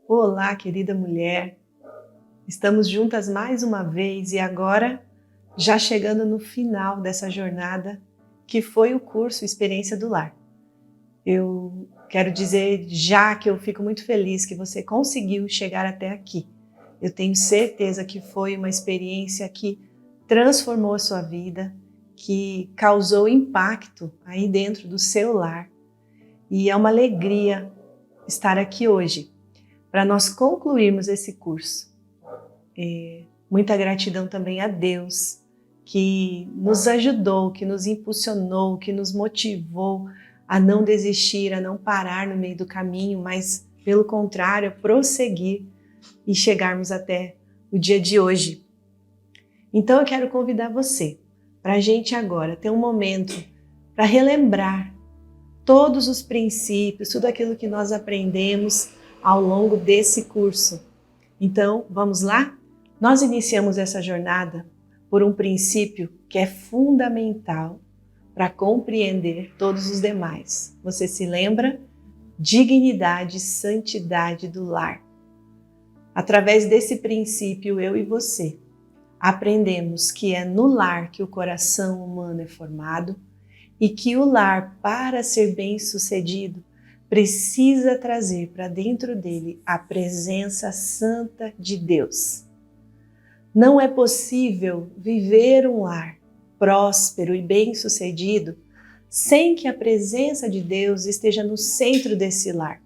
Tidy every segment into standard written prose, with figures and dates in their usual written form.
Olá, querida mulher. Estamos juntas mais uma vez e agora já chegando no final dessa jornada que foi o curso Experiência do Lar. Eu quero dizer já que eu fico muito feliz que você conseguiu chegar até aqui. Eu tenho certeza que foi uma experiência que transformou a sua vida, que causou impacto aí dentro do seu lar. E é uma alegria estar aqui hoje para nós concluirmos esse curso. Muita gratidão também a Deus, que nos ajudou, que nos impulsionou, que nos motivou a não desistir, a não parar no meio do caminho, mas, pelo contrário, a prosseguir e chegarmos até o dia de hoje. Então eu quero convidar você para a gente agora ter um momento para relembrar todos os princípios, tudo aquilo que nós aprendemos ao longo desse curso. Então, vamos lá? Nós iniciamos essa jornada por um princípio que é fundamental para compreender todos os demais. Você se lembra? Dignidade e santidade do lar. Através desse princípio, eu e você aprendemos que é no lar que o coração humano é formado e que o lar, para ser bem-sucedido, precisa trazer para dentro dele a presença santa de Deus. Não é possível viver um lar próspero e bem-sucedido sem que a presença de Deus esteja no centro desse lar.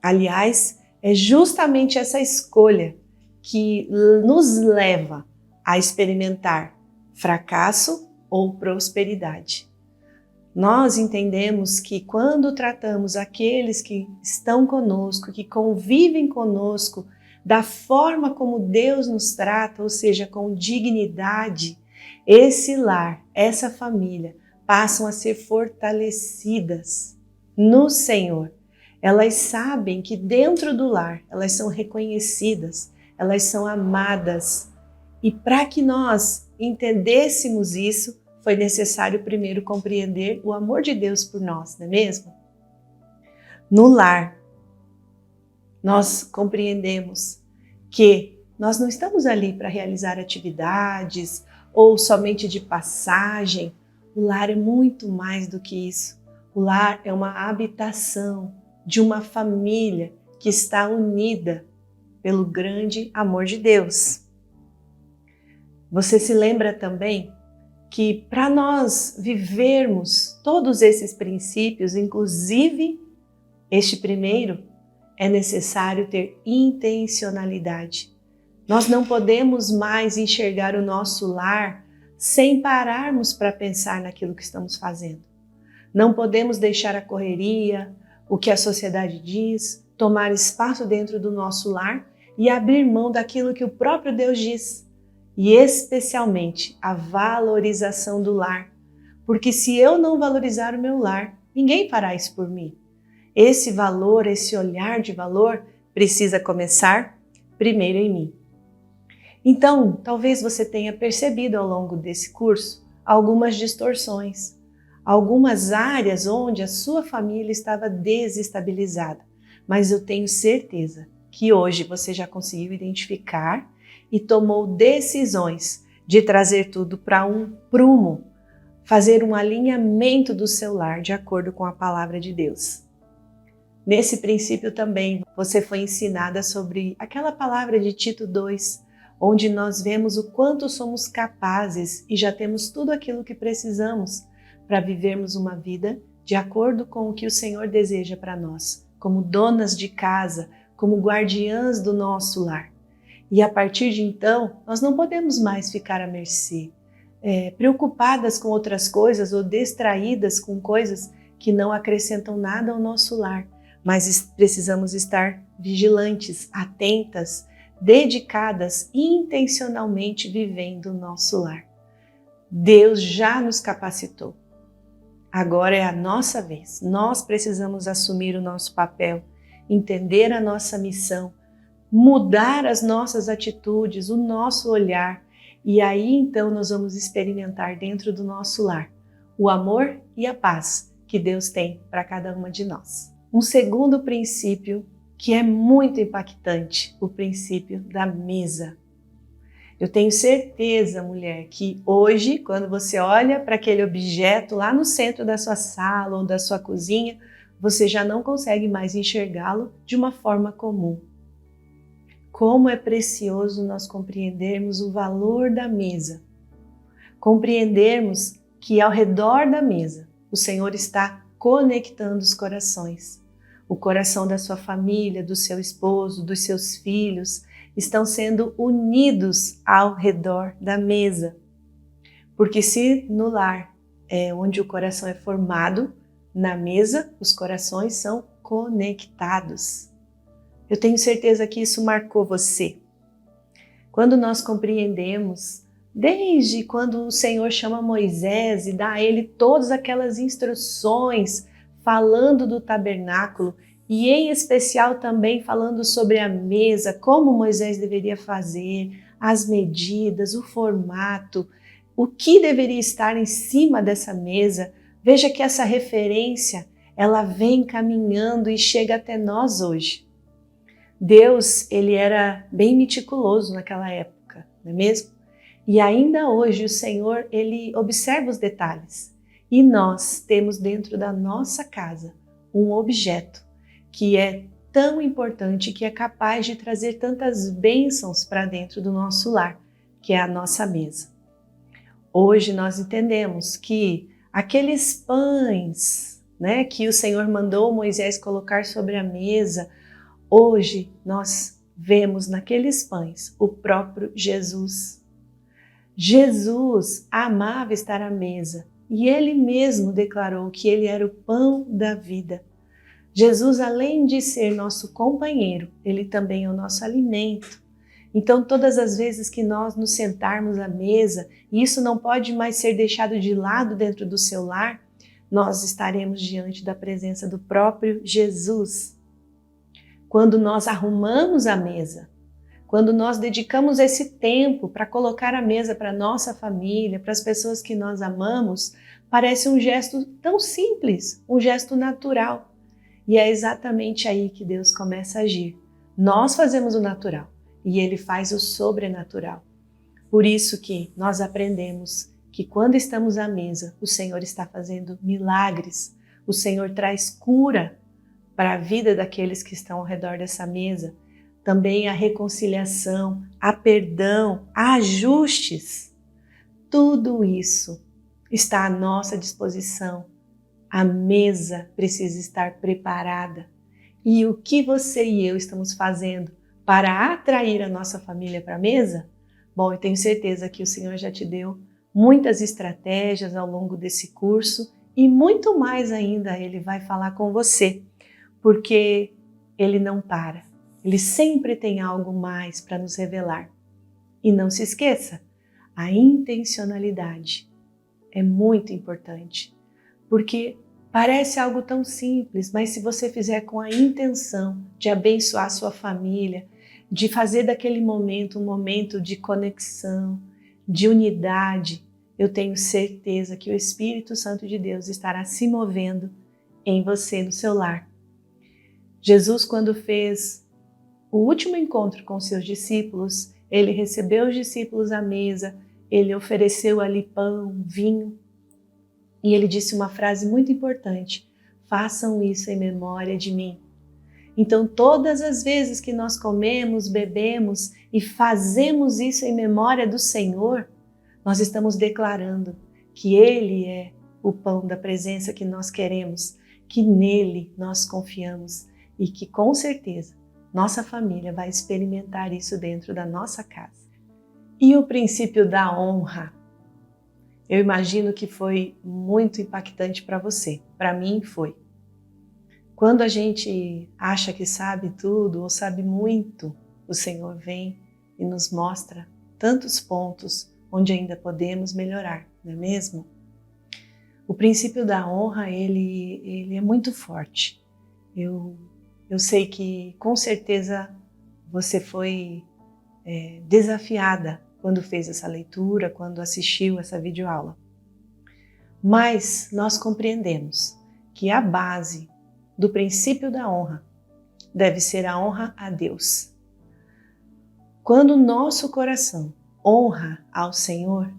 Aliás, é justamente essa escolha que nos leva a experimentar fracasso ou prosperidade. Nós entendemos que quando tratamos aqueles que estão conosco, que convivem conosco, da forma como Deus nos trata, ou seja, com dignidade, esse lar, essa família, passam a ser fortalecidas no Senhor. Elas sabem que dentro do lar, elas são reconhecidas, elas são amadas. E para que nós entendêssemos isso, foi necessário primeiro compreender o amor de Deus por nós, não é mesmo? No lar, nós compreendemos que nós não estamos ali para realizar atividades ou somente de passagem. O lar é muito mais do que isso. O lar é uma habitação de uma família que está unida pelo grande amor de Deus. Você se lembra também que para nós vivermos todos esses princípios, inclusive este primeiro, é necessário ter intencionalidade. Nós não podemos mais enxergar o nosso lar sem pararmos para pensar naquilo que estamos fazendo. Não podemos deixar a correria, o que a sociedade diz, tomar espaço dentro do nosso lar e abrir mão daquilo que o próprio Deus diz. E especialmente a valorização do lar. Porque se eu não valorizar o meu lar, ninguém fará isso por mim. Esse valor, esse olhar de valor precisa começar primeiro em mim. Então, talvez você tenha percebido ao longo desse curso algumas distorções, algumas áreas onde a sua família estava desestabilizada. Mas eu tenho certeza que hoje você já conseguiu identificar e tomou decisões de trazer tudo para um prumo, fazer um alinhamento do seu lar de acordo com a palavra de Deus. Nesse princípio também você foi ensinada sobre aquela palavra de Tito 2, onde nós vemos o quanto somos capazes e já temos tudo aquilo que precisamos para vivermos uma vida de acordo com o que o Senhor deseja para nós, como donas de casa, como guardiãs do nosso lar. E a partir de então, nós não podemos mais ficar à mercê, preocupadas com outras coisas ou distraídas com coisas que não acrescentam nada ao nosso lar, mas precisamos estar vigilantes, atentas, dedicadas, intencionalmente vivendo o nosso lar. Deus já nos capacitou. Agora é a nossa vez. Nós precisamos assumir o nosso papel, entender a nossa missão, mudar as nossas atitudes, o nosso olhar, e aí então nós vamos experimentar dentro do nosso lar o amor e a paz que Deus tem para cada uma de nós. Um segundo princípio que é muito impactante, o princípio da mesa. Eu tenho certeza, mulher, que hoje, quando você olha para aquele objeto lá no centro da sua sala ou da sua cozinha, você já não consegue mais enxergá-lo de uma forma comum. Como é precioso nós compreendermos o valor da mesa, compreendermos que ao redor da mesa o Senhor está conectando os corações. O coração da sua família, do seu esposo, dos seus filhos, estão sendo unidos ao redor da mesa. Porque se no lar é onde o coração é formado, na mesa os corações são conectados. Eu tenho certeza que isso marcou você. Quando nós compreendemos, desde quando o Senhor chama Moisés e dá a ele todas aquelas instruções falando do tabernáculo, e em especial também falando sobre a mesa, como Moisés deveria fazer, as medidas, o formato, o que deveria estar em cima dessa mesa. Veja que essa referência, ela vem caminhando e chega até nós hoje. Deus, ele era bem meticuloso naquela época, não é mesmo? E ainda hoje o Senhor, ele observa os detalhes. E nós temos dentro da nossa casa um objeto que é tão importante, que é capaz de trazer tantas bênçãos para dentro do nosso lar, que é a nossa mesa. Hoje nós entendemos que aqueles pães, né, que o Senhor mandou Moisés colocar sobre a mesa, hoje nós vemos naqueles pães o próprio Jesus. Jesus amava estar à mesa e ele mesmo declarou que ele era o pão da vida. Jesus, além de ser nosso companheiro, ele também é o nosso alimento. Então, todas as vezes que nós nos sentarmos à mesa, e isso não pode mais ser deixado de lado dentro do seu lar, nós estaremos diante da presença do próprio Jesus. Quando nós arrumamos a mesa, quando nós dedicamos esse tempo para colocar a mesa para a nossa família, para as pessoas que nós amamos, parece um gesto tão simples, um gesto natural. E é exatamente aí que Deus começa a agir. Nós fazemos o natural e Ele faz o sobrenatural. Por isso que nós aprendemos que quando estamos à mesa, o Senhor está fazendo milagres. O Senhor traz cura para a vida daqueles que estão ao redor dessa mesa. Também a reconciliação, a perdão, a ajustes. Tudo isso está à nossa disposição. A mesa precisa estar preparada. E o que você e eu estamos fazendo para atrair a nossa família para a mesa? Bom, eu tenho certeza que o Senhor já te deu muitas estratégias ao longo desse curso e muito mais ainda Ele vai falar com você, porque Ele não para. Ele sempre tem algo mais para nos revelar. E não se esqueça, a intencionalidade é muito importante, porque parece algo tão simples, mas se você fizer com a intenção de abençoar a sua família, de fazer daquele momento um momento de conexão, de unidade, eu tenho certeza que o Espírito Santo de Deus estará se movendo em você, no seu lar. Jesus, quando fez o último encontro com seus discípulos, ele recebeu os discípulos à mesa, ele ofereceu ali pão, vinho, e ele disse uma frase muito importante: façam isso em memória de mim. Então, todas as vezes que nós comemos, bebemos e fazemos isso em memória do Senhor, nós estamos declarando que Ele é o pão da presença que nós queremos, que nele nós confiamos e que com certeza nossa família vai experimentar isso dentro da nossa casa. E o princípio da honra? Eu imagino que foi muito impactante para você. Para mim foi. Quando a gente acha que sabe tudo ou sabe muito, o Senhor vem e nos mostra tantos pontos onde ainda podemos melhorar, não é mesmo? O princípio da honra, ele é muito forte. Eu sei que com certeza você foi desafiada quando fez essa leitura, quando assistiu essa videoaula. Mas nós compreendemos que a base do princípio da honra deve ser a honra a Deus. Quando o nosso coração honra ao Senhor,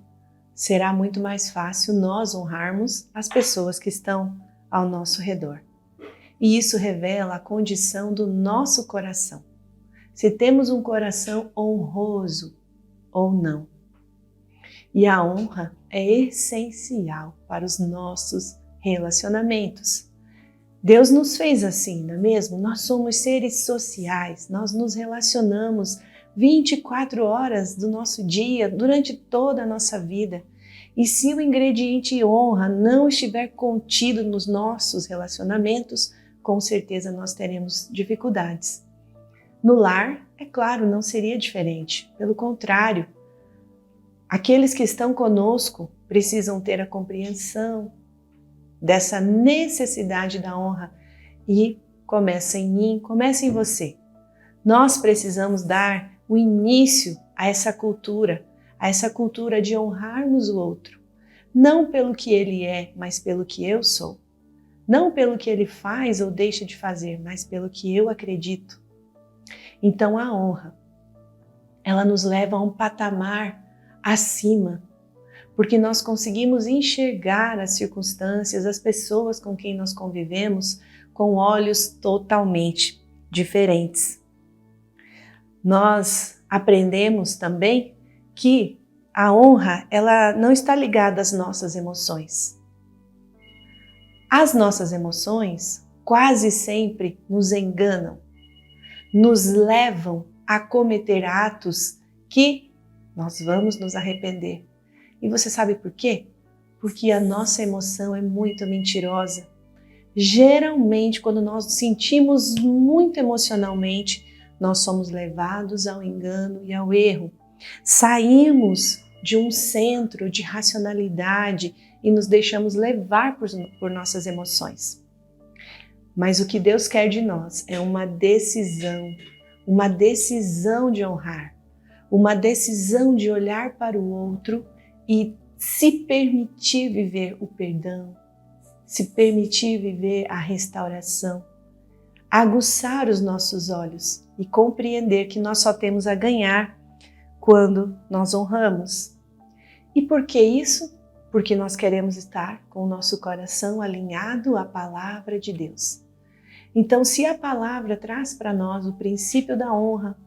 será muito mais fácil nós honrarmos as pessoas que estão ao nosso redor. E isso revela a condição do nosso coração. Se temos um coração honroso ou não. E a honra é essencial para os nossos relacionamentos. Deus nos fez assim, não é mesmo? Nós somos seres sociais, nós nos relacionamos 24 horas do nosso dia, durante toda a nossa vida. E se o ingrediente honra não estiver contido nos nossos relacionamentos, com certeza nós teremos dificuldades. No lar, é claro, não seria diferente. Pelo contrário, aqueles que estão conosco precisam ter a compreensão dessa necessidade da honra e começa em mim, começa em você. Nós precisamos dar o início a essa cultura de honrarmos o outro, não pelo que ele é, mas pelo que eu sou. Não pelo que ele faz ou deixa de fazer, mas pelo que eu acredito. Então a honra, ela nos leva a um patamar acima, porque nós conseguimos enxergar as circunstâncias, as pessoas com quem nós convivemos com olhos totalmente diferentes. Nós aprendemos também que a honra, ela não está ligada às nossas emoções. As nossas emoções quase sempre nos enganam, nos levam a cometer atos que nós vamos nos arrepender. E você sabe por quê? Porque a nossa emoção é muito mentirosa. Geralmente, quando nós nos sentimos muito emocionalmente, nós somos levados ao engano e ao erro. Saímos de um centro de racionalidade e nos deixamos levar por nossas emoções. Mas o que Deus quer de nós é uma decisão de honrar, uma decisão de olhar para o outro e se permitir viver o perdão, se permitir viver a restauração, aguçar os nossos olhos e compreender que nós só temos a ganhar quando nós honramos. E por que isso? Porque nós queremos estar com o nosso coração alinhado à palavra de Deus. Então, se a palavra traz para nós o princípio da honra,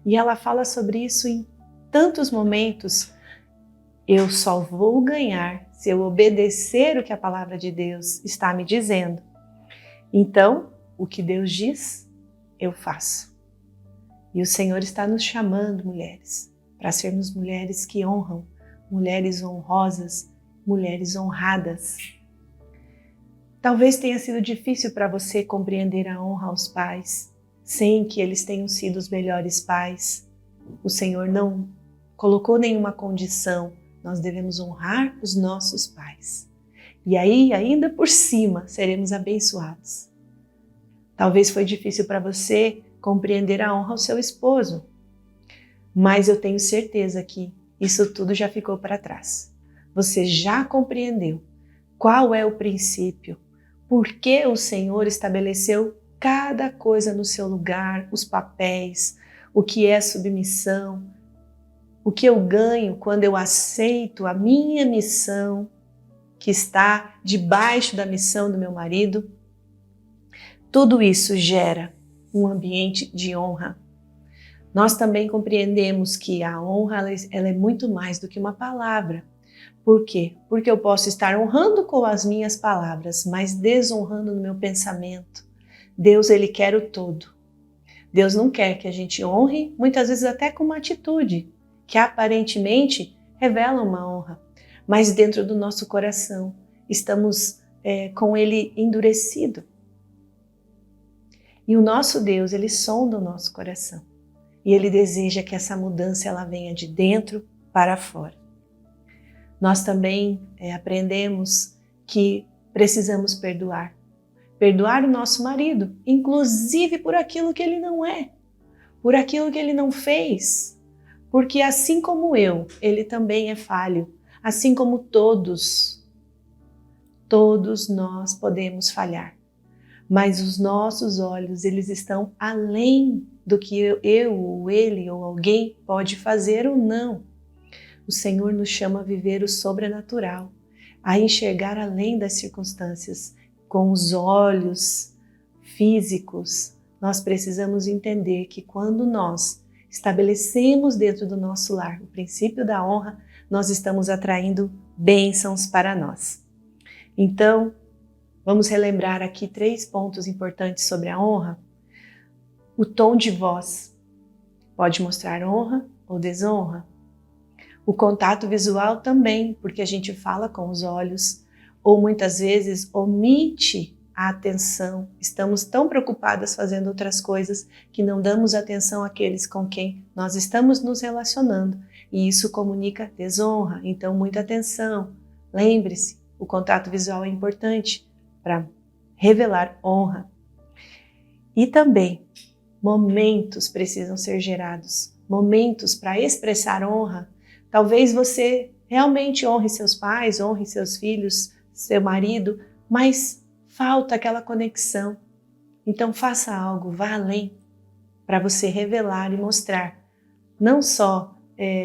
e ela fala sobre isso em tantos momentos, eu só vou ganhar se eu obedecer o que a palavra de Deus está me dizendo. Então, o que Deus diz, eu faço. E o Senhor está nos chamando, mulheres, para sermos mulheres que honram, mulheres honrosas, mulheres honradas. Talvez tenha sido difícil para você compreender a honra aos pais, sem que eles tenham sido os melhores pais. O Senhor não colocou nenhuma condição. Nós devemos honrar os nossos pais. E aí, ainda por cima, seremos abençoados. Talvez foi difícil para você compreender a honra ao seu esposo, mas eu tenho certeza que isso tudo já ficou para trás. Você já compreendeu qual é o princípio, por que o Senhor estabeleceu cada coisa no seu lugar, os papéis, o que é submissão, o que eu ganho quando eu aceito a minha missão, que está debaixo da missão do meu marido. Tudo isso gera um ambiente de honra. Nós também compreendemos que a honra ela é muito mais do que uma palavra. Por quê? Porque eu posso estar honrando com as minhas palavras, mas desonrando no meu pensamento. Deus, Ele quer o todo. Deus não quer que a gente honre, muitas vezes até com uma atitude, que aparentemente revela uma honra, mas dentro do nosso coração estamos com Ele endurecido. E o nosso Deus, Ele sonda o nosso coração. E Ele deseja que essa mudança ela venha de dentro para fora. Nós também aprendemos que precisamos perdoar. Perdoar o nosso marido, inclusive por aquilo que ele não é, por aquilo que ele não fez. Porque assim como eu, ele também é falho. Assim como todos nós podemos falhar. mas os nossos olhos, eles estão além do que eu ou ele ou alguém pode fazer ou não. O Senhor nos chama a viver o sobrenatural, a enxergar além das circunstâncias. Com os olhos físicos, nós precisamos entender que quando nós estabelecemos dentro do nosso lar o princípio da honra, nós estamos atraindo bênçãos para nós. Então, vamos relembrar aqui 3 pontos importantes sobre a honra. O tom de voz pode mostrar honra ou desonra. O contato visual também, porque a gente fala com os olhos, ou muitas vezes omite a atenção. Estamos tão preocupadas fazendo outras coisas que não damos atenção àqueles com quem nós estamos nos relacionando. E isso comunica desonra, então muita atenção. Lembre-se, o contato visual é importante para revelar honra. E também, momentos precisam ser gerados, momentos para expressar honra. Talvez você realmente honre seus pais, honre seus filhos, seu marido, mas falta aquela conexão. Então faça algo, vá além, para você revelar e mostrar, não só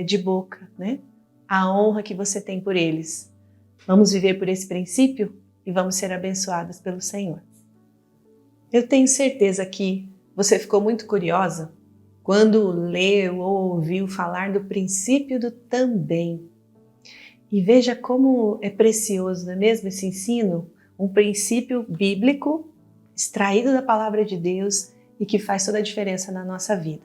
de boca, né, a honra que você tem por eles. Vamos viver por esse princípio e vamos ser abençoadas pelo Senhor. Eu tenho certeza que você ficou muito curiosa quando leu ou ouviu falar do princípio do também. E veja como é precioso, não é mesmo, esse ensino? Um princípio bíblico, extraído da palavra de Deus e que faz toda a diferença na nossa vida.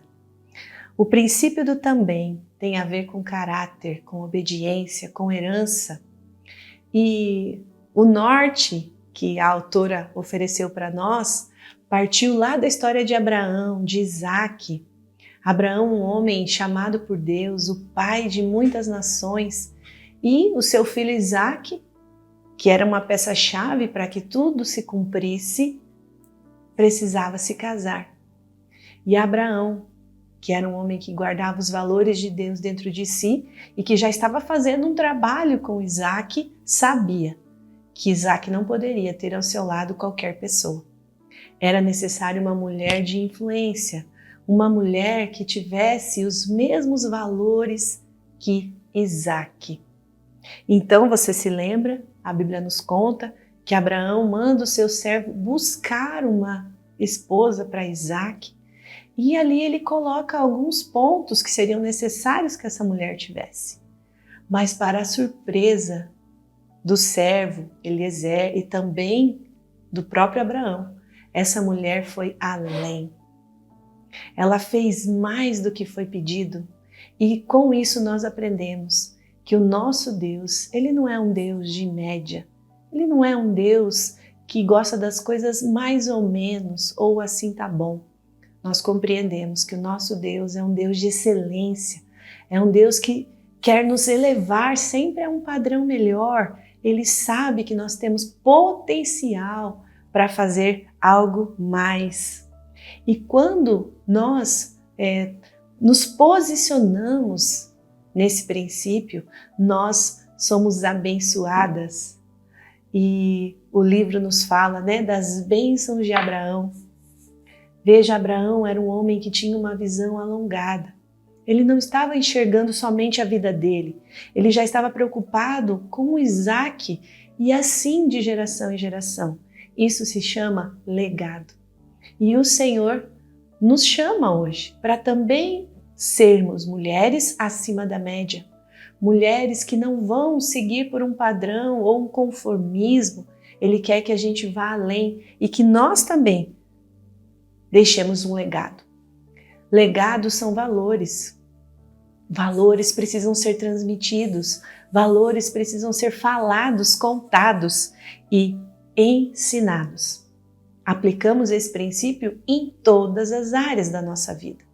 O princípio do também tem a ver com caráter, com obediência, com herança. E o norte que a autora ofereceu para nós partiu lá da história de Abraão, de Isaac. Abraão, um homem chamado por Deus, o pai de muitas nações, e o seu filho Isaac, que era uma peça-chave para que tudo se cumprisse, precisava se casar. E Abraão, que era um homem que guardava os valores de Deus dentro de si e que já estava fazendo um trabalho com Isaac, sabia que Isaac não poderia ter ao seu lado qualquer pessoa. Era necessário uma mulher de influência, uma mulher que tivesse os mesmos valores que Isaac. Então você se lembra, a Bíblia nos conta que Abraão manda o seu servo buscar uma esposa para Isaac e ali ele coloca alguns pontos que seriam necessários que essa mulher tivesse. Mas para a surpresa do servo Eliezer e também do próprio Abraão, essa mulher foi além. Ela fez mais do que foi pedido e com isso nós aprendemos que o nosso Deus, ele não é um Deus de média, ele não é um Deus que gosta das coisas mais ou menos ou assim tá bom. Nós compreendemos que o nosso Deus é um Deus de excelência, é um Deus que quer nos elevar sempre a um padrão melhor. Ele sabe que nós temos potencial para fazer algo mais. E quando nós nos posicionamos nesse princípio, nós somos abençoadas. E o livro nos fala, né, das bênçãos de Abraão. Veja, Abraão era um homem que tinha uma visão alongada. Ele não estava enxergando somente a vida dele. Ele já estava preocupado com Isaac e assim de geração em geração. Isso se chama legado. E o Senhor nos chama hoje para também sermos mulheres acima da média. Mulheres que não vão seguir por um padrão ou um conformismo. Ele quer que a gente vá além e que nós também deixemos um legado. Legados são valores. Valores precisam ser transmitidos. Valores precisam ser falados, contados e ensinados. Aplicamos esse princípio em todas as áreas da nossa vida.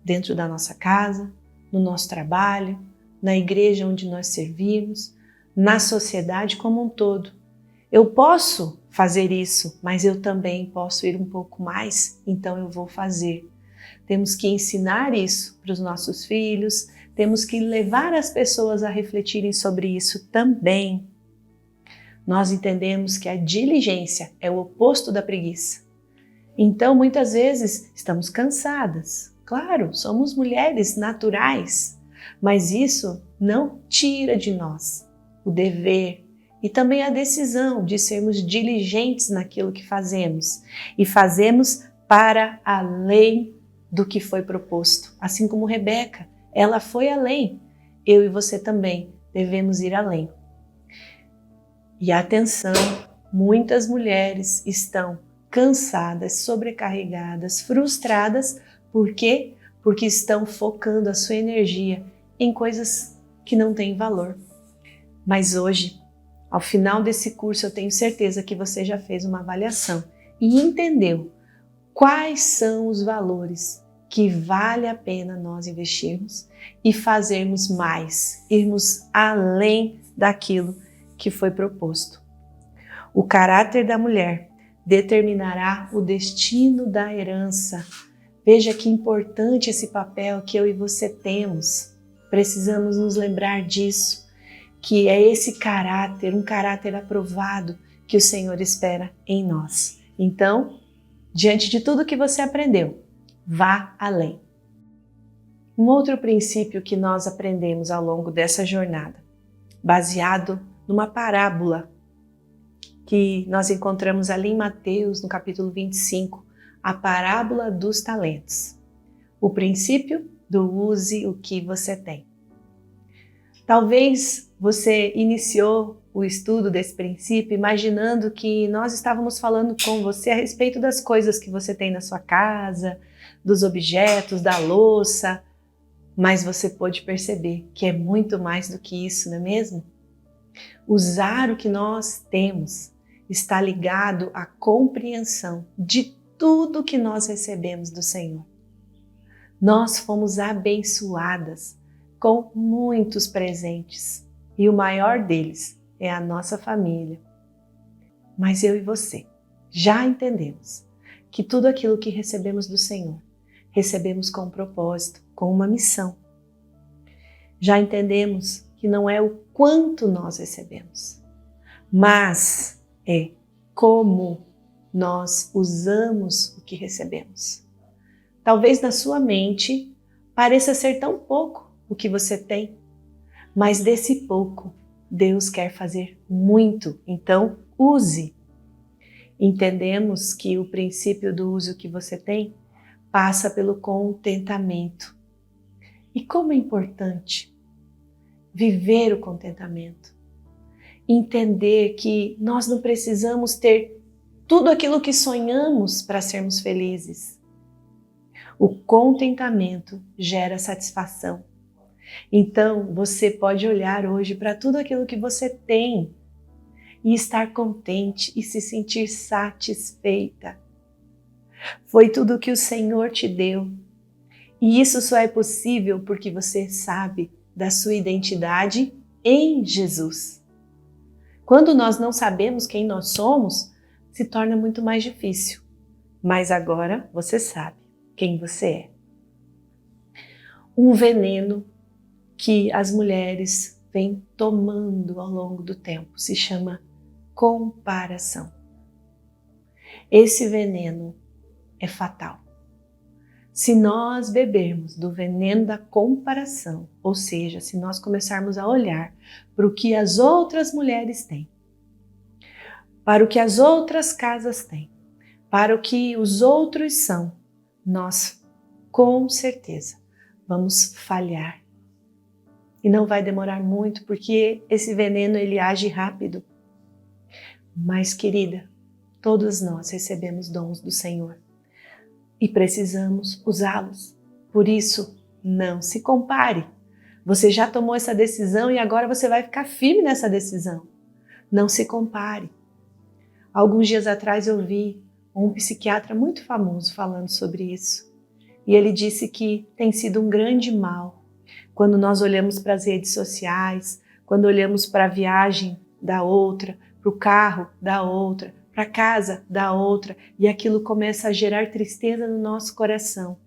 Dentro da nossa casa, no nosso trabalho, na igreja onde nós servimos, na sociedade como um todo. Eu posso fazer isso, mas eu também posso ir um pouco mais, então eu vou fazer. Temos que ensinar isso para os nossos filhos, temos que levar as pessoas a refletirem sobre isso também. Nós entendemos que a diligência é o oposto da preguiça. Então, muitas vezes, estamos cansadas. Claro, somos mulheres naturais, mas isso não tira de nós o dever e também a decisão de sermos diligentes naquilo que fazemos e fazemos para além do que foi proposto. Assim como Rebeca, ela foi além. Eu e você também devemos ir além. E atenção, muitas mulheres estão cansadas, sobrecarregadas, frustradas. Por quê? Porque estão focando a sua energia em coisas que não têm valor. Mas hoje, ao final desse curso, eu tenho certeza que você já fez uma avaliação e entendeu quais são os valores que vale a pena nós investirmos e fazermos mais, irmos além daquilo que foi proposto. O caráter da mulher determinará o destino da herança. Veja que importante esse papel que eu e você temos. Precisamos nos lembrar disso, que é esse caráter, um caráter aprovado que o Senhor espera em nós. Então, diante de tudo que você aprendeu, vá além. Um outro princípio que nós aprendemos ao longo dessa jornada, baseado numa parábola que nós encontramos ali em Mateus, no capítulo 25, a parábola dos talentos. O princípio do use o que você tem. Talvez você iniciou o estudo desse princípio imaginando que nós estávamos falando com você a respeito das coisas que você tem na sua casa, dos objetos, da louça, mas você pôde perceber que é muito mais do que isso, não é mesmo? Usar o que nós temos está ligado à compreensão de tudo que nós recebemos do Senhor. Nós fomos abençoadas com muitos presentes e o maior deles é a nossa família. Mas eu e você já entendemos que tudo aquilo que recebemos do Senhor, recebemos com um propósito, com uma missão. Já entendemos que não é o quanto nós recebemos, mas é como nós usamos o que recebemos. Talvez na sua mente pareça ser tão pouco o que você tem, mas desse pouco Deus quer fazer muito, então use. Entendemos que o princípio do use o que você tem passa pelo contentamento. E como é importante viver o contentamento. Entender que nós não precisamos ter tudo aquilo que sonhamos para sermos felizes. O contentamento gera satisfação. Então, você pode olhar hoje para tudo aquilo que você tem e estar contente e se sentir satisfeita. Foi tudo que o Senhor te deu. E isso só é possível porque você sabe da sua identidade em Jesus. Quando nós não sabemos quem nós somos, se torna muito mais difícil. Mas agora você sabe quem você é. Um veneno que as mulheres vêm tomando ao longo do tempo se chama comparação. Esse veneno é fatal. Se nós bebermos do veneno da comparação, ou seja, se nós começarmos a olhar para o que as outras mulheres têm, para o que as outras casas têm, para o que os outros são, nós, com certeza, vamos falhar. E não vai demorar muito, porque esse veneno ele age rápido. Mas, querida, todos nós recebemos dons do Senhor e precisamos usá-los. Por isso, não se compare. Você já tomou essa decisão e agora você vai ficar firme nessa decisão. Não se compare. Alguns dias atrás eu vi um psiquiatra muito famoso falando sobre isso. E ele disse que tem sido um grande mal quando nós olhamos para as redes sociais, quando olhamos para a viagem da outra, para o carro da outra, para a casa da outra, e aquilo começa a gerar tristeza no nosso coração.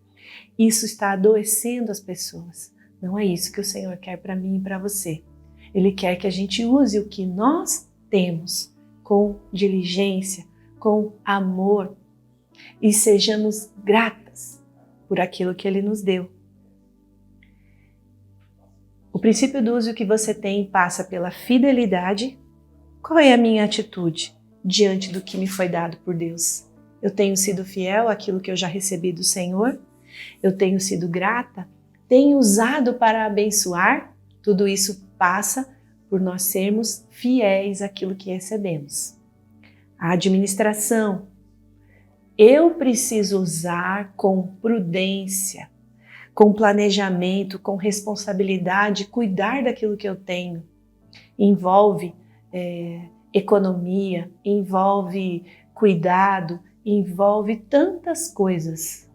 Isso está adoecendo as pessoas. Não é isso que o Senhor quer para mim e para você. Ele quer que a gente use o que nós temos com diligência, com amor e sejamos gratas por aquilo que Ele nos deu. O princípio do uso que você tem passa pela fidelidade. Qual é a minha atitude diante do que me foi dado por Deus? Eu tenho sido fiel àquilo que eu já recebi do Senhor? Eu tenho sido grata? Tenho usado para abençoar? Tudo isso passa por nós sermos fiéis àquilo que recebemos. A administração. Eu preciso usar com prudência, com planejamento, com responsabilidade, cuidar daquilo que eu tenho. Envolve economia, envolve cuidado, envolve tantas coisas.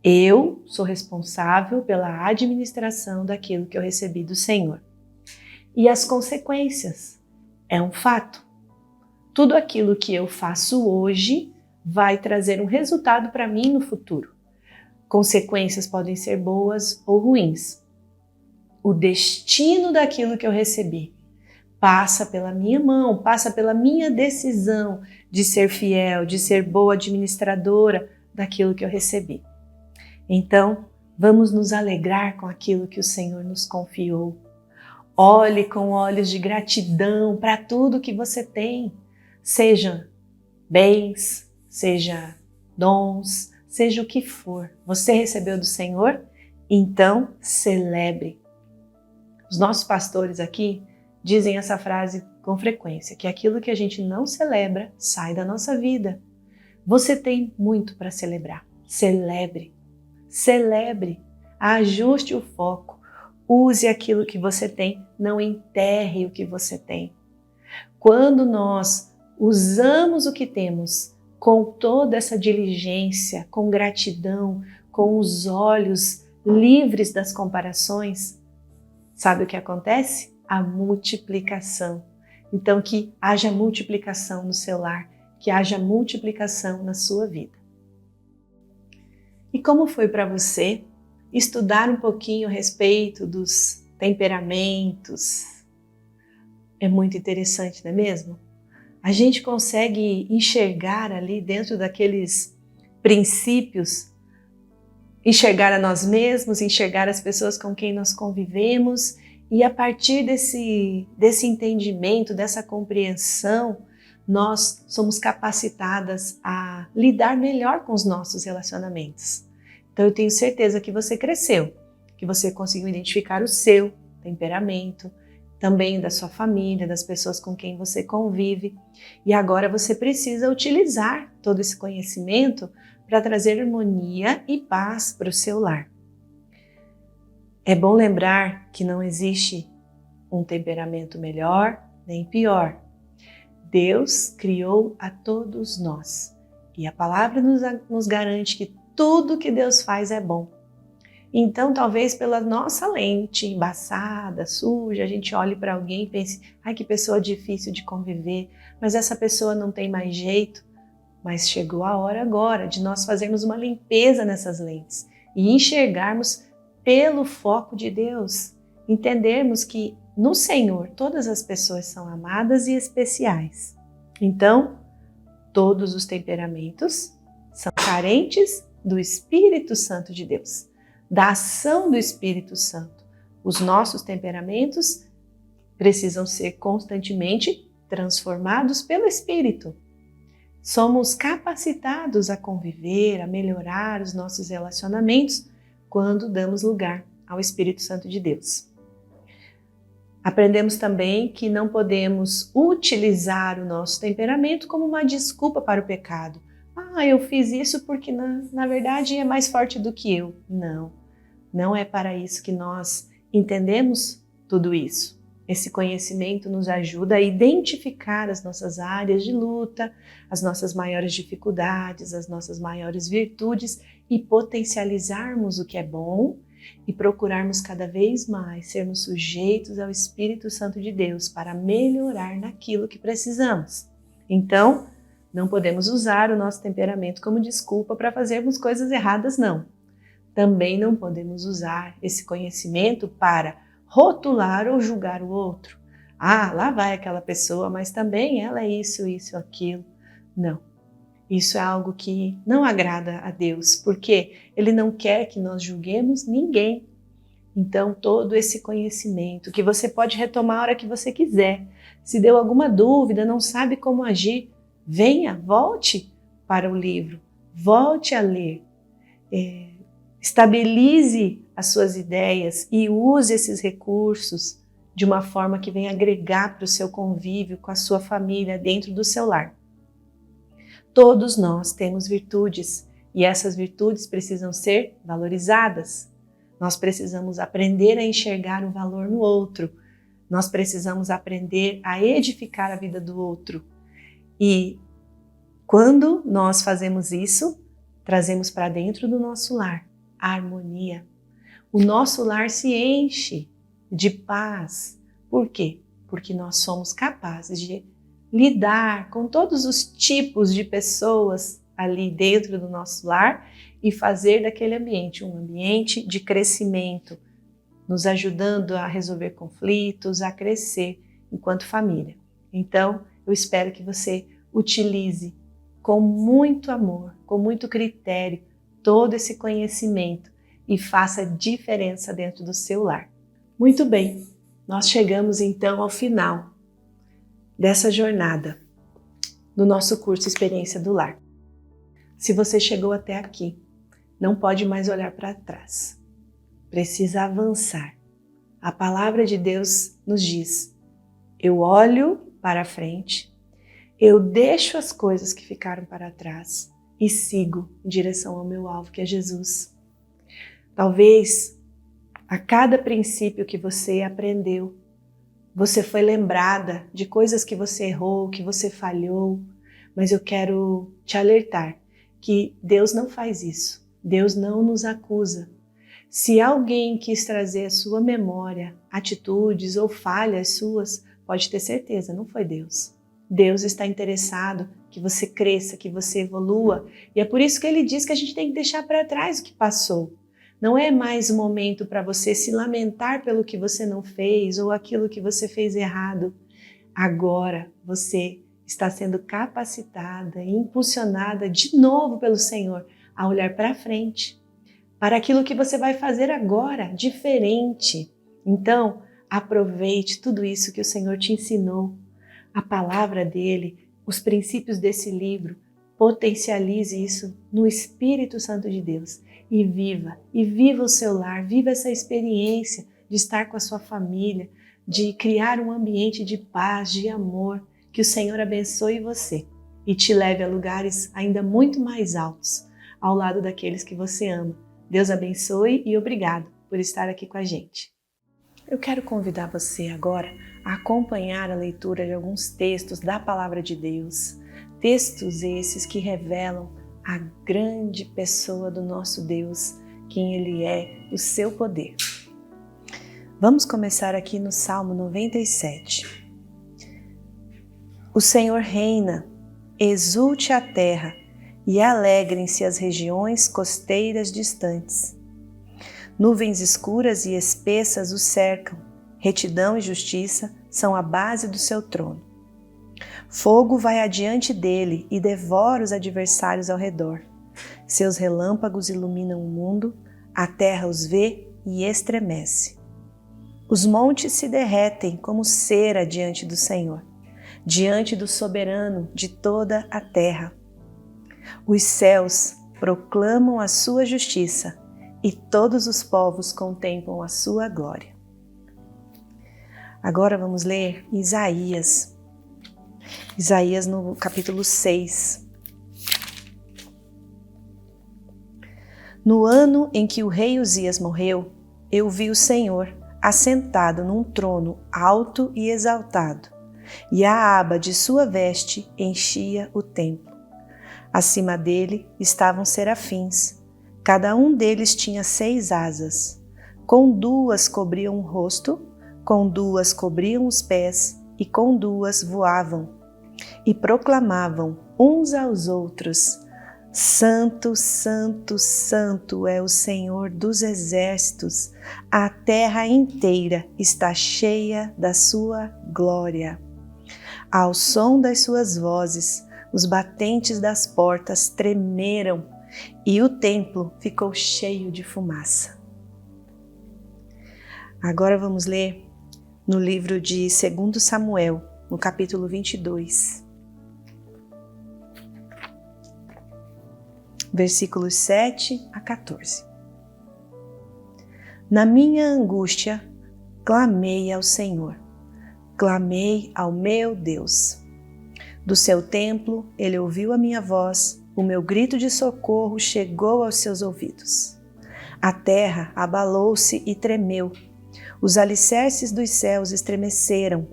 Eu sou responsável pela administração daquilo que eu recebi do Senhor. E as consequências é um fato. Tudo aquilo que eu faço hoje vai trazer um resultado para mim no futuro. Consequências podem ser boas ou ruins. O destino daquilo que eu recebi passa pela minha mão, passa pela minha decisão de ser fiel, de ser boa administradora daquilo que eu recebi. Então, vamos nos alegrar com aquilo que o Senhor nos confiou. Olhe com olhos de gratidão para tudo que você tem, seja bens, seja dons, seja o que for. Você recebeu do Senhor? Então, celebre. Os nossos pastores aqui dizem essa frase com frequência, que aquilo que a gente não celebra sai da nossa vida. Você tem muito para celebrar. Celebre. Celebre. Ajuste o foco. Use aquilo que você tem. Não enterre o que você tem. Quando nós usamos o que temos com toda essa diligência, com gratidão, com os olhos livres das comparações, sabe o que acontece? A multiplicação. Então, que haja multiplicação no seu lar, que haja multiplicação na sua vida. E como foi para você estudar um pouquinho a respeito dos temperamentos? É muito interessante, não é mesmo? A gente consegue enxergar ali dentro daqueles princípios, enxergar a nós mesmos, enxergar as pessoas com quem nós convivemos. E a partir desse entendimento, dessa compreensão, nós somos capacitadas a lidar melhor com os nossos relacionamentos. Então eu tenho certeza que você cresceu, que você conseguiu identificar o seu temperamento, também da sua família, das pessoas com quem você convive. E agora você precisa utilizar todo esse conhecimento para trazer harmonia e paz para o seu lar. É bom lembrar que não existe um temperamento melhor nem pior. Deus criou a todos nós e a palavra nos garante que tudo que Deus faz é bom. Então, talvez pela nossa lente embaçada, suja, a gente olhe para alguém e pense: ai, que pessoa difícil de conviver, mas essa pessoa não tem mais jeito. Mas chegou a hora agora de nós fazermos uma limpeza nessas lentes e enxergarmos pelo foco de Deus, entendermos que no Senhor todas as pessoas são amadas e especiais. Então, todos os temperamentos são carentes do Espírito Santo de Deus, da ação do Espírito Santo. Os nossos temperamentos precisam ser constantemente transformados pelo Espírito. Somos capacitados a conviver, a melhorar os nossos relacionamentos quando damos lugar ao Espírito Santo de Deus. Aprendemos também que não podemos utilizar o nosso temperamento como uma desculpa para o pecado. Ah, eu fiz isso porque na verdade é mais forte do que eu. Não é para isso que nós entendemos tudo isso. Esse conhecimento nos ajuda a identificar as nossas áreas de luta, as nossas maiores dificuldades, as nossas maiores virtudes e potencializarmos o que é bom e procurarmos cada vez mais sermos sujeitos ao Espírito Santo de Deus para melhorar naquilo que precisamos. Então, não podemos usar o nosso temperamento como desculpa para fazermos coisas erradas, não. Também não podemos usar esse conhecimento para rotular ou julgar o outro. Ah, lá vai aquela pessoa, mas também ela é isso, aquilo. Não. Isso é algo que não agrada a Deus, porque Ele não quer que nós julguemos ninguém. Então, todo esse conhecimento que você pode retomar a hora que você quiser. Se deu alguma dúvida, não sabe como agir, venha, volte para o livro, volte a ler. Estabilize as suas ideias e use esses recursos de uma forma que venha agregar para o seu convívio com a sua família dentro do seu lar. Todos nós temos virtudes e essas virtudes precisam ser valorizadas. Nós precisamos aprender a enxergar o valor no outro. Nós precisamos aprender a edificar a vida do outro. E quando nós fazemos isso, trazemos para dentro do nosso lar a harmonia. O nosso lar se enche de paz. Por quê? Porque nós somos capazes de lidar com todos os tipos de pessoas ali dentro do nosso lar e fazer daquele ambiente um ambiente de crescimento, nos ajudando a resolver conflitos, a crescer enquanto família. Então, eu espero que você utilize com muito amor, com muito critério, todo esse conhecimento e faça diferença dentro do seu lar. Muito bem, nós chegamos então ao final dessa jornada no nosso curso Experiência do Lar. Se você chegou até aqui, não pode mais olhar para trás. Precisa avançar. A palavra de Deus nos diz: eu olho para frente, eu deixo as coisas que ficaram para trás e sigo em direção ao meu alvo, que é Jesus. Talvez a cada princípio que você aprendeu, você foi lembrada de coisas que você errou, que você falhou, mas eu quero te alertar que Deus não faz isso. Deus não nos acusa. Se alguém quis trazer à sua memória atitudes ou falhas suas, pode ter certeza, não foi Deus. Deus está interessado que você cresça, que você evolua, e é por isso que Ele diz que a gente tem que deixar para trás o que passou. Não é mais o momento para você se lamentar pelo que você não fez ou aquilo que você fez errado. Agora você está sendo capacitada e impulsionada de novo pelo Senhor a olhar para frente, para aquilo que você vai fazer agora, diferente. Então, aproveite tudo isso que o Senhor te ensinou, a palavra dele, os princípios desse livro, potencialize isso no Espírito Santo de Deus e viva o seu lar, viva essa experiência de estar com a sua família, de criar um ambiente de paz, de amor. Que o Senhor abençoe você e te leve a lugares ainda muito mais altos, ao lado daqueles que você ama. Deus abençoe e obrigado por estar aqui com a gente. Eu quero convidar você agora a acompanhar a leitura de alguns textos da Palavra de Deus, textos esses que revelam a grande pessoa do nosso Deus, quem Ele é, o seu poder. Vamos começar aqui no Salmo 97. O Senhor reina, exulte a terra e alegrem-se as regiões costeiras distantes. Nuvens escuras e espessas o cercam, retidão e justiça são a base do seu trono. Fogo vai adiante dele e devora os adversários ao redor. Seus relâmpagos iluminam o mundo, a terra os vê e estremece. Os montes se derretem como cera diante do Senhor, diante do soberano de toda a terra. Os céus proclamam a sua justiça e todos os povos contemplam a sua glória. Agora vamos ler Isaías. Isaías no capítulo 6. No ano em que o rei Uzias morreu, eu vi o Senhor assentado num trono alto e exaltado, e a aba de sua veste enchia o templo. Acima dele estavam serafins, cada um deles tinha 6 asas. Com 2 cobriam o rosto, com 2 cobriam os pés e com 2 voavam. E proclamavam uns aos outros: Santo, santo, santo é o Senhor dos exércitos, a terra inteira está cheia da sua glória. Ao som das suas vozes, os batentes das portas tremeram e o templo ficou cheio de fumaça. Agora vamos ler no livro de 2 Samuel, no capítulo 22. Versículos 7 a 14. Na minha angústia, clamei ao Senhor, clamei ao meu Deus. Do seu templo, ele ouviu a minha voz, o meu grito de socorro chegou aos seus ouvidos. A terra abalou-se e tremeu, os alicerces dos céus estremeceram,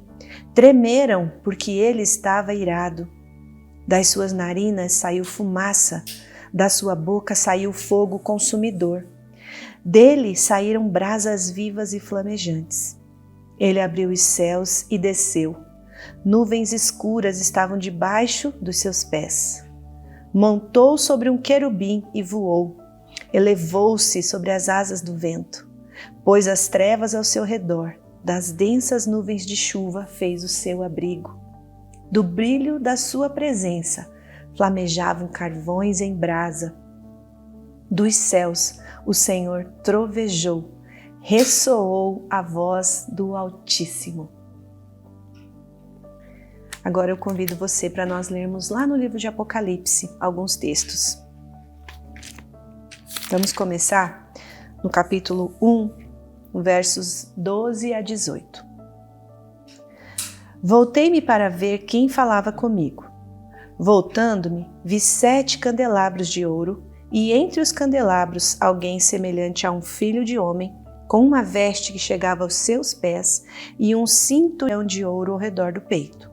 tremeram porque ele estava irado. Das suas narinas saiu fumaça, da sua boca saiu fogo consumidor. Dele saíram brasas vivas e flamejantes. Ele abriu os céus e desceu. Nuvens escuras estavam debaixo dos seus pés. Montou sobre um querubim e voou. Elevou-se sobre as asas do vento. Pôs as trevas ao seu redor. Das densas nuvens de chuva fez o seu abrigo. Do brilho da sua presença flamejavam carvões em brasa. Dos céus o Senhor trovejou, ressoou a voz do Altíssimo. Agora eu convido você para nós lermos lá no livro de Apocalipse alguns textos. Vamos começar no capítulo 1, versos 12 a 18. Voltei-me para ver quem falava comigo. Voltando-me, vi 7 candelabros de ouro, e entre os candelabros alguém semelhante a um filho de homem, com uma veste que chegava aos seus pés e um cinturão de ouro ao redor do peito.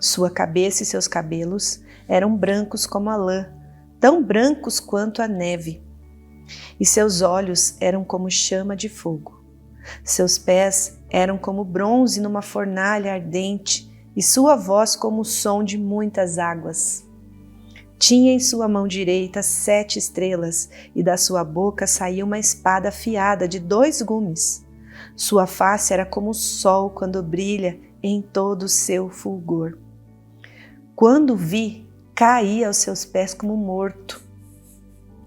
Sua cabeça e seus cabelos eram brancos como a lã, tão brancos quanto a neve, e seus olhos eram como chama de fogo. Seus pés eram como bronze numa fornalha ardente, e sua voz como o som de muitas águas. Tinha em sua mão direita 7 estrelas, e da sua boca saía uma espada afiada de 2 gumes. Sua face era como o sol quando brilha em todo o seu fulgor. Quando vi, caí aos seus pés como morto.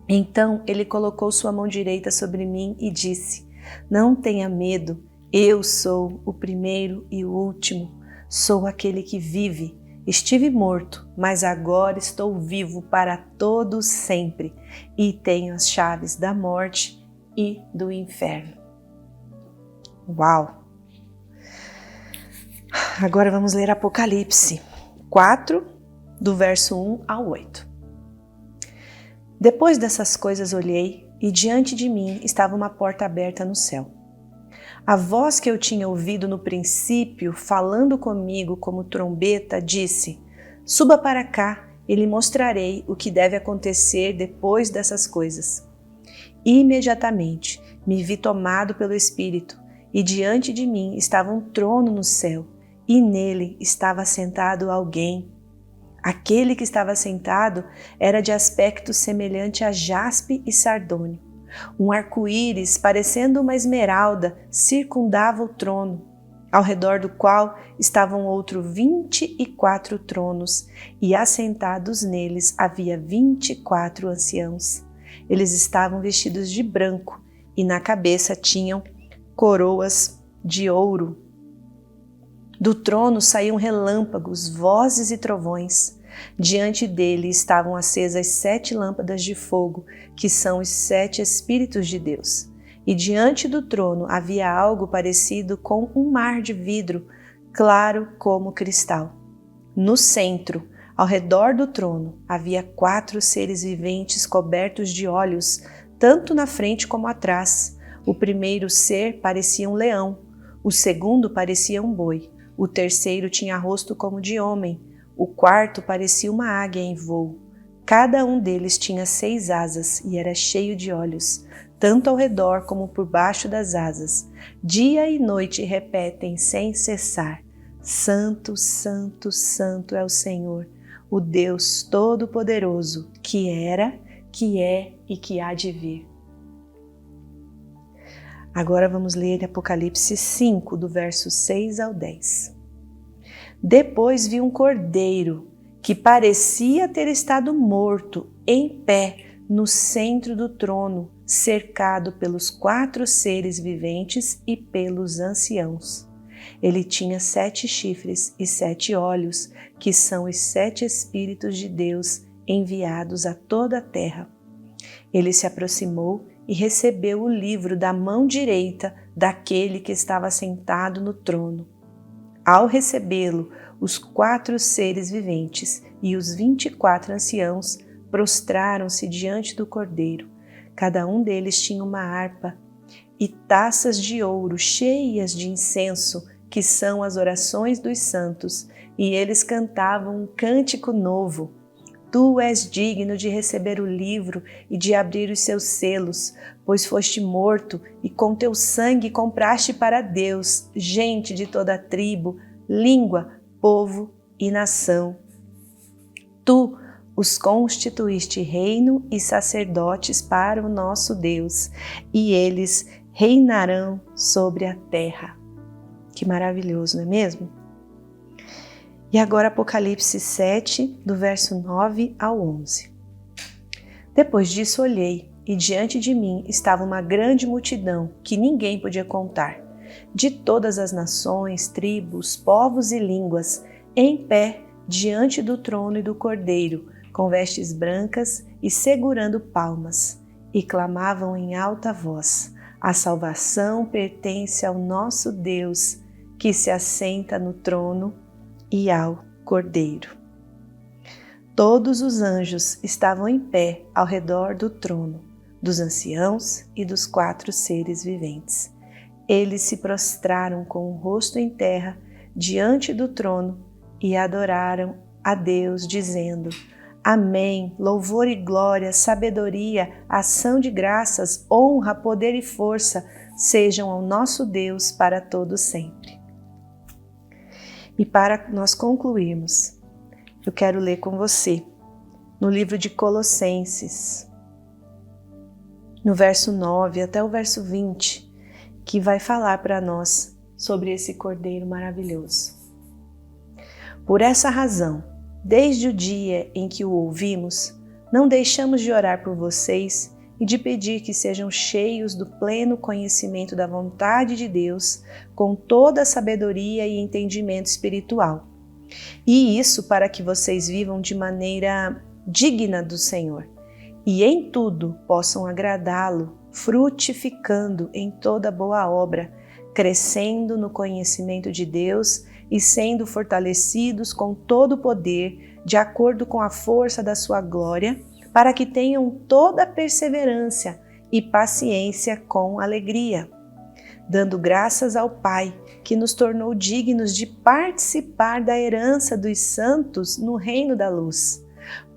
Então ele colocou sua mão direita sobre mim e disse: Não tenha medo, eu sou o primeiro e o último. Sou aquele que vive. Estive morto, mas agora estou vivo para todo sempre e tenho as chaves da morte e do inferno. Uau! Agora vamos ler Apocalipse 4, do verso 1 ao 8. Depois dessas coisas olhei e diante de mim estava uma porta aberta no céu. A voz que eu tinha ouvido no princípio, falando comigo como trombeta, disse: Suba para cá e lhe mostrarei o que deve acontecer depois dessas coisas. Imediatamente me vi tomado pelo Espírito, e diante de mim estava um trono no céu, e nele estava sentado alguém. Aquele que estava sentado era de aspecto semelhante a jaspe e sardônio. Um arco-íris, parecendo uma esmeralda, circundava o trono, ao redor do qual estavam outros 24 tronos, e assentados neles havia 24 anciãos. Eles estavam vestidos de branco, e na cabeça tinham coroas de ouro. Do trono saíam relâmpagos, vozes e trovões. Diante dele estavam acesas 7 lâmpadas de fogo, que são os 7 Espíritos de Deus. E diante do trono havia algo parecido com um mar de vidro, claro como cristal. No centro, ao redor do trono, havia 4 seres viventes cobertos de olhos, tanto na frente como atrás. O primeiro ser parecia um leão, o segundo parecia um boi, o terceiro tinha rosto como de homem, o quarto parecia uma águia em voo. Cada um deles tinha 6 asas e era cheio de olhos, tanto ao redor como por baixo das asas. Dia e noite repetem sem cessar: Santo, Santo, Santo é o Senhor, o Deus Todo-Poderoso, que era, que é e que há de vir. Agora vamos ler Apocalipse 5, do verso 6 ao 10. Depois vi um cordeiro que parecia ter estado morto, em pé, no centro do trono, cercado pelos 4 seres viventes e pelos anciãos. Ele tinha 7 chifres e 7 olhos, que são os 7 Espíritos de Deus enviados a toda a terra. Ele se aproximou e recebeu o livro da mão direita daquele que estava sentado no trono. Ao recebê-lo, os 4 seres viventes e os 24 anciãos prostraram-se diante do cordeiro. Cada um deles tinha uma harpa e taças de ouro cheias de incenso, que são as orações dos santos, e eles cantavam um cântico novo. Tu és digno de receber o livro e de abrir os seus selos, pois foste morto e com teu sangue compraste para Deus gente de toda a tribo, língua, povo e nação. Tu os constituíste reino e sacerdotes para o nosso Deus, e eles reinarão sobre a terra. Que maravilhoso, não é mesmo? E agora Apocalipse 7, do verso 9 ao 11. Depois disso olhei, e diante de mim estava uma grande multidão que ninguém podia contar, de todas as nações, tribos, povos e línguas, em pé diante do trono e do Cordeiro, com vestes brancas e segurando palmas, e clamavam em alta voz: a salvação pertence ao nosso Deus, que se assenta no trono, e ao Cordeiro. Todos os anjos estavam em pé ao redor do trono, dos anciãos e dos 4 seres viventes. Eles se prostraram com o rosto em terra diante do trono e adoraram a Deus, dizendo: Amém, louvor e glória, sabedoria, ação de graças, honra, poder e força sejam ao nosso Deus para todo sempre. E para nós concluirmos, eu quero ler com você no livro de Colossenses, no verso 9 até o verso 20, que vai falar para nós sobre esse Cordeiro maravilhoso. Por essa razão, desde o dia em que o ouvimos, não deixamos de orar por vocês e de pedir que sejam cheios do pleno conhecimento da vontade de Deus, com toda a sabedoria e entendimento espiritual. E isso para que vocês vivam de maneira digna do Senhor, e em tudo possam agradá-lo, frutificando em toda boa obra, crescendo no conhecimento de Deus e sendo fortalecidos com todo o poder, de acordo com a força da sua glória, para que tenham toda a perseverança e paciência com alegria, dando graças ao Pai, que nos tornou dignos de participar da herança dos santos no reino da luz,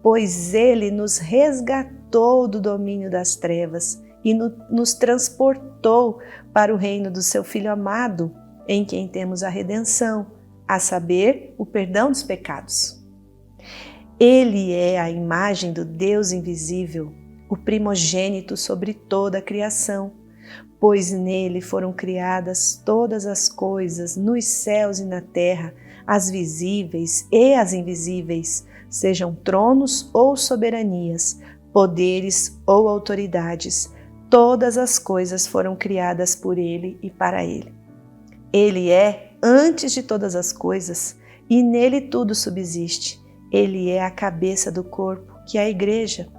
pois Ele nos resgatou do domínio das trevas e nos transportou para o reino do seu Filho amado, em quem temos a redenção, a saber, o perdão dos pecados. Ele é a imagem do Deus invisível, o primogênito sobre toda a criação, pois nele foram criadas todas as coisas nos céus e na terra, as visíveis e as invisíveis, sejam tronos ou soberanias, poderes ou autoridades, todas as coisas foram criadas por ele e para ele. Ele é antes de todas as coisas e nele tudo subsiste. Ele é a cabeça do corpo, que é a igreja.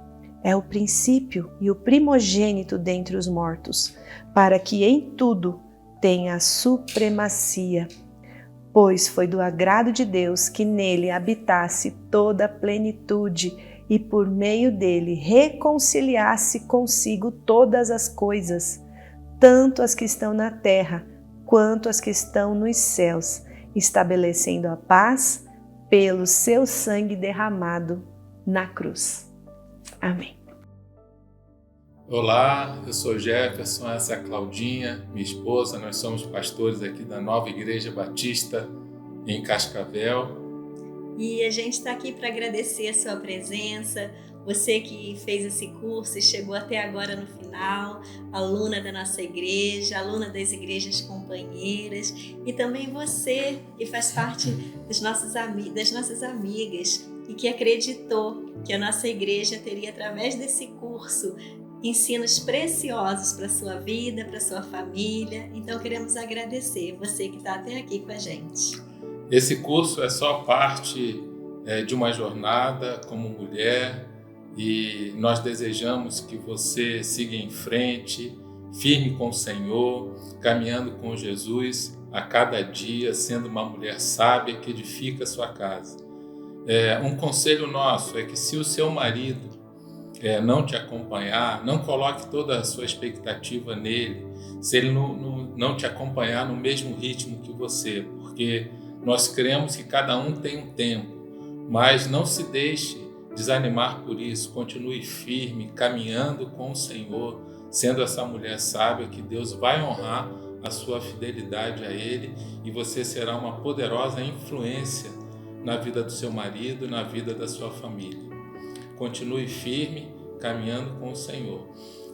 É o princípio e o primogênito dentre os mortos, para que em tudo tenha a supremacia. Pois foi do agrado de Deus que nele habitasse toda a plenitude e por meio dele reconciliasse consigo todas as coisas, tanto as que estão na terra quanto as que estão nos céus, estabelecendo a paz pelo seu sangue derramado na cruz. Amém. Olá, eu sou Jefferson, essa é a Claudinha, minha esposa. Nós somos pastores aqui da Nova Igreja Batista em Cascavel E a gente está aqui para agradecer a sua presença, você que fez esse curso e chegou até agora no final, aluna da nossa igreja, aluna das igrejas companheiras, e também você que faz parte das nossas amigas e que acreditou que a nossa igreja teria, através desse curso, ensinos preciosos para a sua vida, para a sua família. Então queremos agradecer você que está até aqui com a gente. Esse curso é só parte de uma jornada como mulher, e nós desejamos que você siga em frente, firme com o Senhor, caminhando com Jesus a cada dia, sendo uma mulher sábia que edifica a sua casa. Um conselho nosso é que, se o seu marido não te acompanhar, não coloque toda a sua expectativa nele, se ele não te acompanhar no mesmo ritmo que você, porque nós cremos que cada um tem um tempo, mas não se deixe desanimar por isso, continue firme, caminhando com o Senhor, sendo essa mulher sábia, que Deus vai honrar a sua fidelidade a Ele, e você será uma poderosa influência na vida do seu marido, na vida da sua família. Continue firme, caminhando com o Senhor.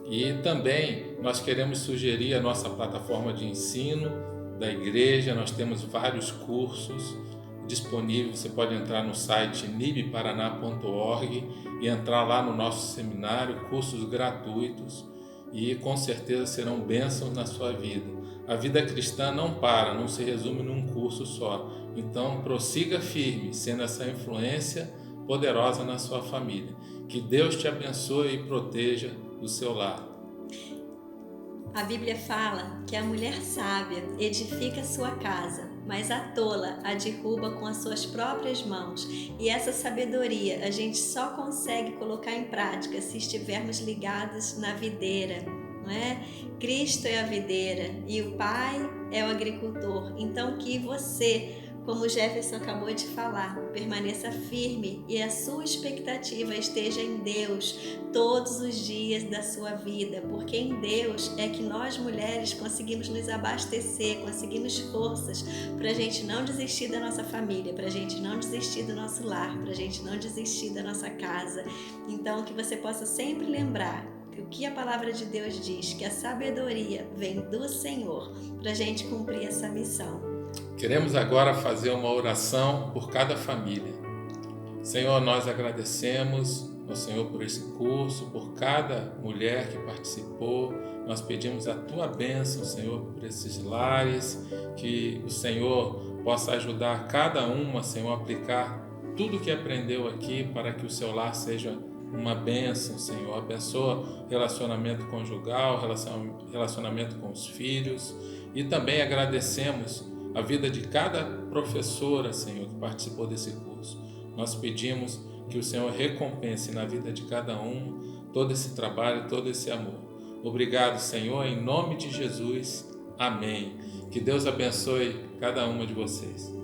E também nós queremos sugerir a nossa plataforma de ensino da igreja. Nós temos vários cursos disponíveis. Você pode entrar no site nibparaná.org e entrar lá no nosso seminário, cursos gratuitos, e com certeza serão bênçãos na sua vida. A vida cristã não para, não se resume num curso só. Então prossiga firme, sendo essa influência poderosa na sua família. Que Deus te abençoe e proteja o seu lar. A Bíblia fala que a mulher sábia edifica sua casa, mas a tola a derruba com as suas próprias mãos. E essa sabedoria a gente só consegue colocar em prática se estivermos ligados na videira, não é? Cristo é a videira e o Pai é o agricultor. Então que você, como o Jefferson acabou de falar, permaneça firme e a sua expectativa esteja em Deus todos os dias da sua vida, porque em Deus é que nós mulheres conseguimos nos abastecer, conseguimos forças para a gente não desistir da nossa família, para a gente não desistir do nosso lar, para a gente não desistir da nossa casa. Então que você possa sempre lembrar o que a palavra de Deus diz, que a sabedoria vem do Senhor para a gente cumprir essa missão. Queremos agora fazer uma oração por cada família. Senhor, nós agradecemos ao Senhor por esse curso, por cada mulher que participou. Nós pedimos a Tua bênção, Senhor, por esses lares, que o Senhor possa ajudar cada uma, Senhor, a aplicar tudo que aprendeu aqui para que o seu lar seja uma bênção, Senhor. Abençoa relacionamento conjugal, relacionamento com os filhos, e também agradecemos a vida de cada professora, Senhor, que participou desse curso. Nós pedimos que o Senhor recompense na vida de cada um todo esse trabalho, todo esse amor. Obrigado, Senhor, em nome de Jesus. Amém. Que Deus abençoe cada uma de vocês.